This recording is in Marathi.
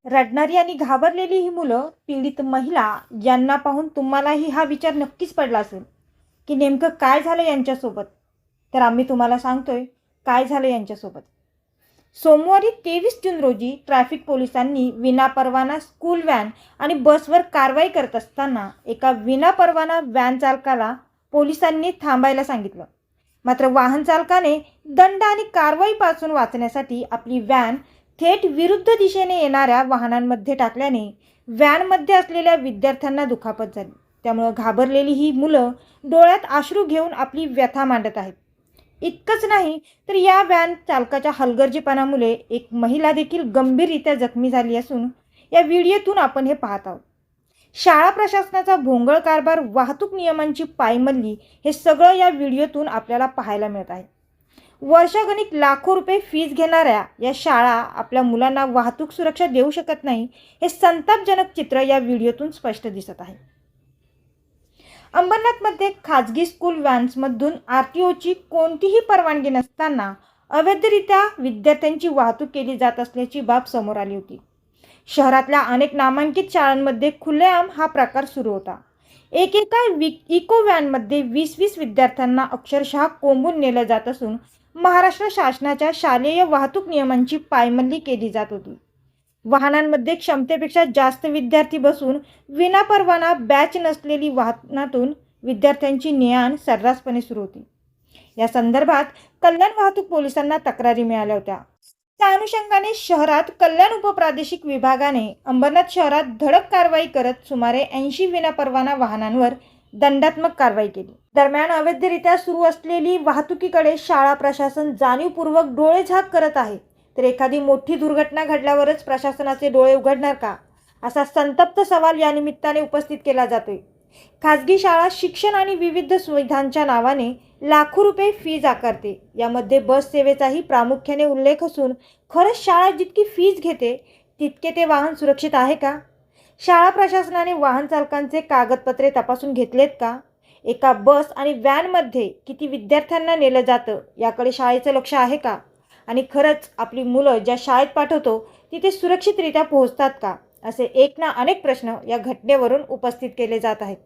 रडणारी आणि घाबरलेली ही मुलं, पीडित महिला यांना पाहून तुम्हालाही हा विचार नक्कीच पडला असेल, की नेमकं काय झालं यांच्यासोबत? तर आम्ही तुम्हाला सांगतोय, काय झालं यांच्यासोबत. सोमवारी 23 जून रोजी ट्रॅफिक पोलिसांनी विनापरवाना स्कूल व्हॅन आणि बसवर कारवाई करत असताना एका विनापरवाना व्हॅन चालकाला पोलिसांनी थांबायला सांगितलं. मात्र वाहन चालकाने दंड आणि कारवाईपासून वाचण्यासाठी आपली व्हॅन थेट विरुद्ध दिशेने येणाऱ्या वाहनांमध्ये टाकल्याने व्हॅनमध्ये असलेल्या विद्यार्थ्यांना दुखापत झाली. त्यामुळे घाबरलेली ही मुलं डोळ्यात अश्रू घेऊन आपली व्यथा मांडत आहेत. इतकंच नाही तर या व्हॅन चालकाच्या हलगर्जीपणामुळे एक महिला देखील गंभीररित्या जखमी झाली असून या व्हिडिओतून आपण हे पाहत आहोत. शाळा प्रशासनाचा भोंगळ कारभार, वाहतूक नियमांची पायमल्ली हे सगळं या व्हिडिओतून आपल्याला पाहायला मिळत आहे. वर्षागणिक लाखो रुपये फीस घेणाऱ्या या शाळा आपल्या मुलांना वाहतूक सुरक्षा देऊ शकत नाही, हे संतापजनक चित्र या व्हिडिओतून स्पष्ट दिसत आहे. अंबरनाथमध्ये खाजगी स्कूल व्हॅन्समधून RTOची कोणतीही परवानगी नसताना अवैधरित्या विद्यार्थ्यांची वाहतूक केली जात असल्याची बाब समोर आली होती. शहरातल्या अनेक नामांकित शाळांमध्ये खुलेआम हा प्रकार सुरू होता. एकेका इको व्हॅनमध्ये 20-20 विद्यार्थ्यांना अक्षरशः कोंबून नेलं जात असून महाराष्ट्र शासनाच्या शालेय वाहतूक नियमांची पायमल्ली केली जात होती. वाहनांमध्ये क्षमतेपेक्षा जास्त विद्यार्थी बसून विनापरवाना बॅच नसलेली वाहनातून विद्यार्थ्यांची ने-आण सर्रासपणे सुरू होती. या संदर्भात कल्याण वाहतूक पोलिसांना तक्रारी मिळाल्या होत्या. त्या अनुषंगाने शहरात कल्याण उपप्रादेशिक विभागाने अंबरनाथ शहरात धडक कारवाई करत सुमारे 80 विनापरवाना वाहनांवर दंडात्मक कारवाई केली. दरम्यान अवैधरित्या सुरू असलेली वाहतुकीकडे शाळा प्रशासन जाणीवपूर्वक डोळेझाक करत आहे, तर एखादी मोठी दुर्घटना घडल्यावरच प्रशासनाचे डोळे उघडणार का, असा संतप्त सवाल या निमित्ताने उपस्थित केला जातोय. खाजगी शाळा शिक्षण आणि विविध सुविधांच्या नावाने लाखो रुपये फीज आकारते. यामध्ये बस सेवेचाही प्रामुख्याने उल्लेख असून खरंच शाळा जितकी फीज घेते तितके ते वाहन सुरक्षित आहे का? शाळा प्रशासनाने वाहन चालकांचे कागदपत्रे तपासून घेतलेत का? एका बस आणि व्हॅनमध्ये किती विद्यार्थ्यांना नेलं जातं याकडे शाळेचं लक्ष आहे का? आणि खरंच आपली मुलं ज्या शाळेत पाठवतो तिथे सुरक्षितरित्या पोहोचतात का? असे एक ना अनेक प्रश्न या घटनेवरून उपस्थित केले जात आहेत.